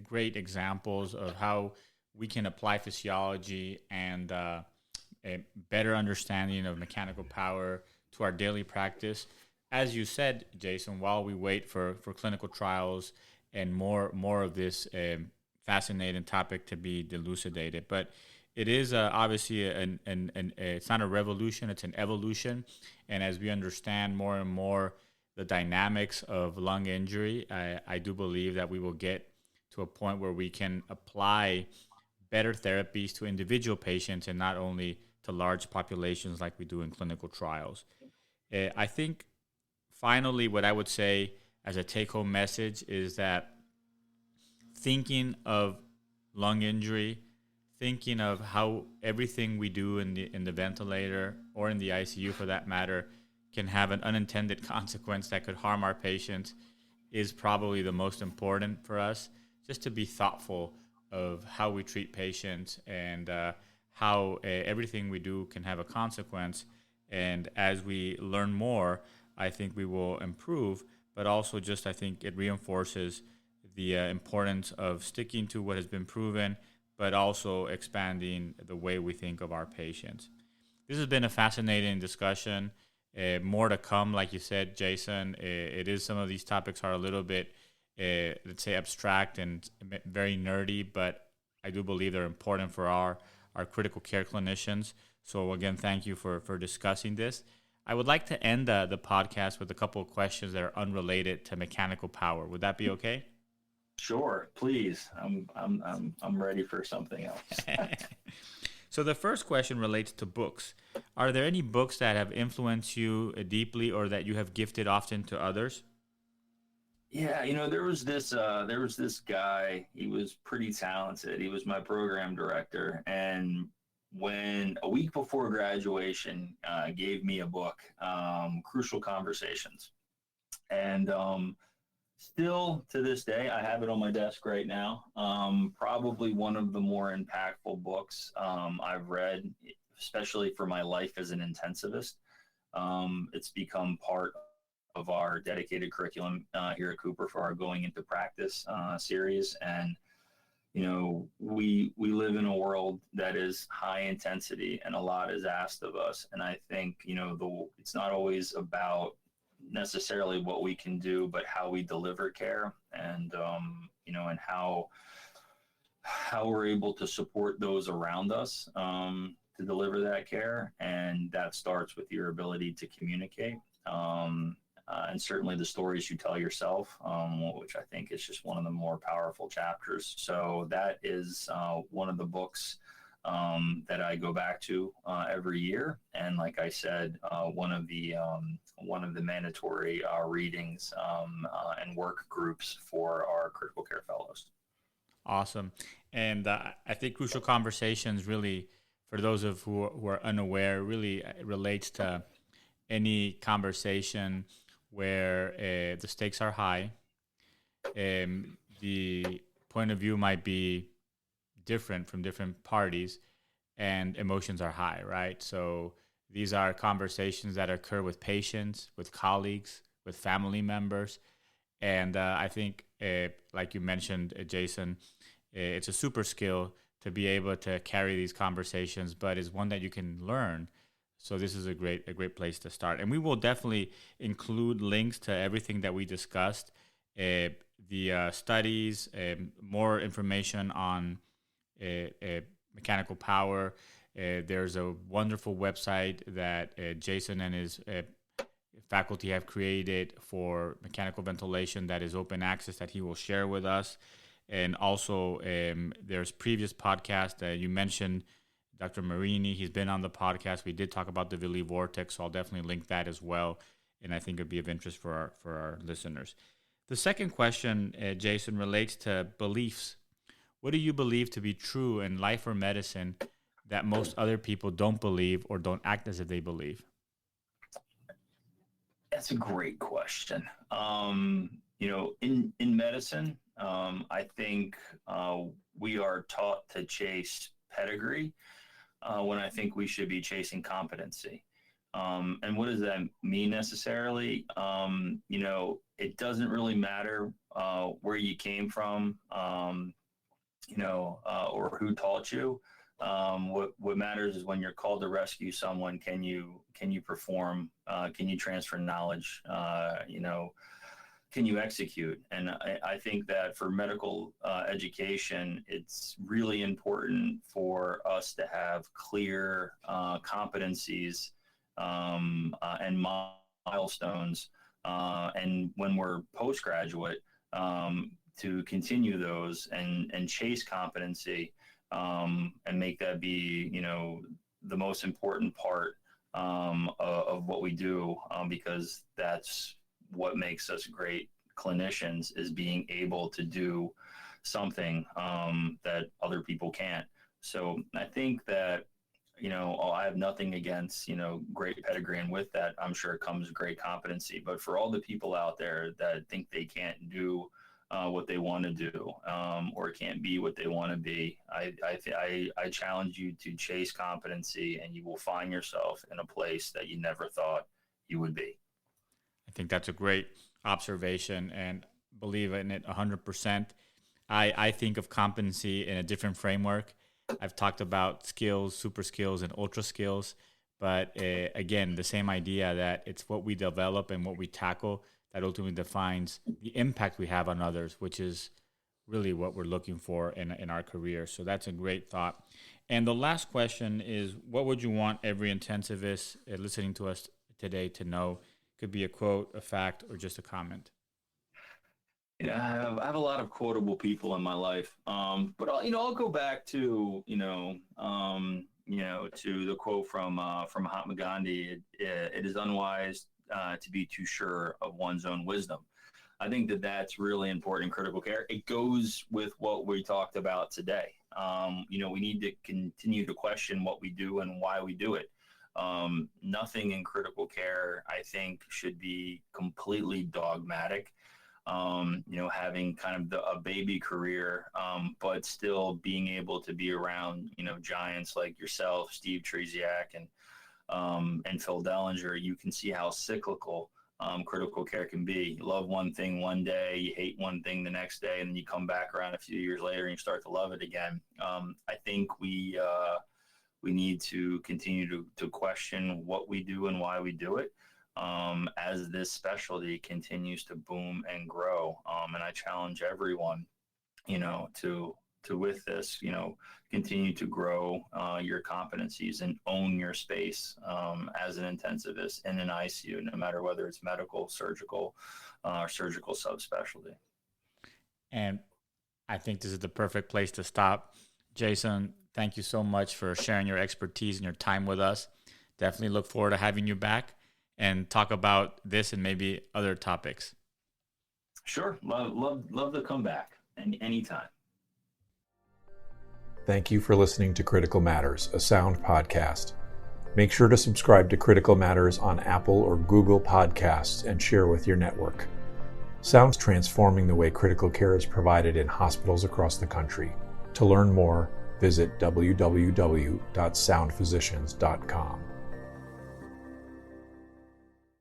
great examples of how we can apply physiology and a better understanding of mechanical power to our daily practice. As you said, Jason, while we wait for clinical trials and more of this fascinating topic to be elucidated. But it is obviously it's not a revolution, it's an evolution. And as we understand more and more the dynamics of lung injury, I do believe that we will get to a point where we can apply better therapies to individual patients and not only to large populations like we do in clinical trials. I think finally what I would say as a take-home message is that thinking of lung injury, thinking of how everything we do in the ventilator or in the ICU for that matter can have an unintended consequence that could harm our patients is probably the most important for us, just to be thoughtful of how we treat patients and how everything we do can have a consequence. And as we learn more, I think we will improve, but also just I think it reinforces the importance of sticking to what has been proven, but also expanding the way we think of our patients. This has been a fascinating discussion. More to come, like you said, Jason. It is, some of these topics are a little bit, let's say, abstract and very nerdy, but I do believe they're important for our critical care clinicians. So again, thank you for discussing this. I would like to end the podcast with a couple of questions that are unrelated to mechanical power. Would that be okay? Sure, please. I'm ready for something else. So the first question relates to books. Are there any books that have influenced you deeply or that you have gifted often to others? Yeah, there was this guy. He was pretty talented. He was my program director, and when a week before graduation, gave me a book, Crucial Conversations, and Still to this day, I have it on my desk right now. Probably one of the more impactful books I've read, especially for my life as an intensivist. It's become part of our dedicated curriculum here at Cooper for our Going Into Practice series. And, we live in a world that is high intensity and a lot is asked of us. And I think, it's not always about necessarily what we can do, but how we deliver care, and and how we're able to support those around us to deliver that care, and that starts with your ability to communicate, and certainly the stories you tell yourself, which I think is just one of the more powerful chapters. So that is one of the books that I go back to every year, and like I said, one of the mandatory readings and work groups for our critical care fellows. Awesome. And I think Crucial Conversations really, for those of who are unaware, really relates to any conversation where the stakes are high, the point of view might be different from different parties, and emotions are high, right? So these are conversations that occur with patients, with colleagues, with family members. And I think, like you mentioned, Jason, it's a super skill to be able to carry these conversations, but it's one that you can learn. So this is a great place to start. And we will definitely include links to everything that we discussed, the studies, more information on mechanical power. There's a wonderful website that Jason and his faculty have created for mechanical ventilation that is open access that he will share with us. And also there's previous podcasts that you mentioned, Dr. Marini, he's been on the podcast. We did talk about the VILI vortex, so I'll definitely link that as well. And I think it'd be of interest for our listeners. The second question, Jason, relates to beliefs. What do you believe to be true in life or medicine that most other people don't believe or don't act as if they believe? That's a great question. In medicine, I think we are taught to chase pedigree when I think we should be chasing competency. And what does that mean necessarily? It doesn't really matter where you came from, or who taught you. What matters is when you're called to rescue someone, can you perform? Can you transfer knowledge? Can you execute? And I think that for medical education, it's really important for us to have clear competencies and milestones. And when we're postgraduate, to continue those and chase competency and make that be, the most important part of what we do, because that's what makes us great clinicians, is being able to do something that other people can't. So I think that, I have nothing against, great pedigree, and with that, I'm sure it comes great competency. But for all the people out there that think they can't do what they want to do, or can't be what they want to be, I challenge you to chase competency, and you will find yourself in a place that you never thought you would be. I think that's a great observation and believe in it 100%. I think of competency in a different framework. I've talked about skills, super skills, and ultra skills. But again, the same idea that it's what we develop and what we tackle that ultimately defines the impact we have on others, which is really what we're looking for in our career. So that's a great thought. And the last question is, what would you want every intensivist listening to us today to know? Could be a quote, a fact, or just a comment. I have a lot of quotable people in my life, but I'll go back to to the quote from Mahatma Gandhi. It is unwise to be too sure of one's own wisdom. I think that that's really important in critical care. It goes with what we talked about today. We need to continue to question what we do and why we do it. Nothing in critical care, I think, should be completely dogmatic. having kind of a baby career, but still being able to be around, giants like yourself, Steve Treziak, and Phil Dellinger. You can see how cyclical critical care can be. You love one thing one day, you hate one thing the next day, and then you come back around a few years later and you start to love it again. I think we need to continue to question what we do and why we do it, as this specialty continues to boom and grow. And I challenge everyone, to with this, continue to grow your competencies and own your space as an intensivist in an ICU, no matter whether it's medical, surgical, or surgical subspecialty. And I think this is the perfect place to stop. Jason, thank you so much for sharing your expertise and your time with us. Definitely look forward to having you back and talk about this and maybe other topics. Sure. Love to come back anytime. Thank you for listening to Critical Matters, a sound podcast. Make sure to subscribe to Critical Matters on Apple or Google Podcasts and share with your network. Sound's transforming the way critical care is provided in hospitals across the country. To learn more, visit www.soundphysicians.com.